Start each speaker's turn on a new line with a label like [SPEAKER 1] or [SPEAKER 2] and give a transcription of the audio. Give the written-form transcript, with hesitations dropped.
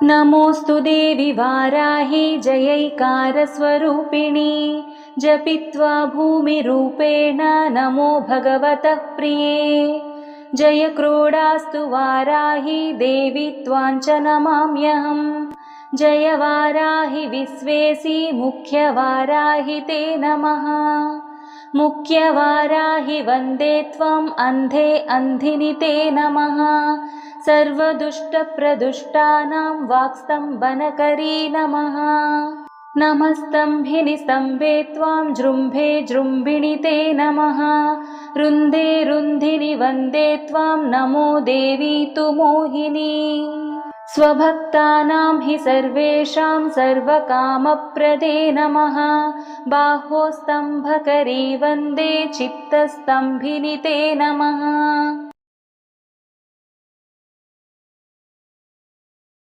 [SPEAKER 1] नमोऽस्तु देवि वाराहि जयैकारस्वरूपिणि जपित्वा भूमिरूपेण नमो भगवतः प्रिये। जय क्रोडास्तु वाराहि देवि त्वाञ्च नमाम्यहम्। जय वाराहि विश्वेसि मुख्यवाराहि ते नमः। मुख्यवाराहि वन्दे त्वम् अन्धे अन्धिनि ते नमः। सर्वदुष्टप्रदुष्टानां वाक्स्तम्भनकरी नमः। नमस्तम्भिनि स्तम्भे त्वां जृम्भे जृम्भिणि ते नमः। रुन्धे रुन्धिनि वन्दे त्वां नमो देवी तु मोहिनी। स्वभक्तानां हि सर्वेषां सर्वकामप्रदे नमः। बाहोस्तम्भकरी वन्दे चित्तस्तम्भिनि ते नमः।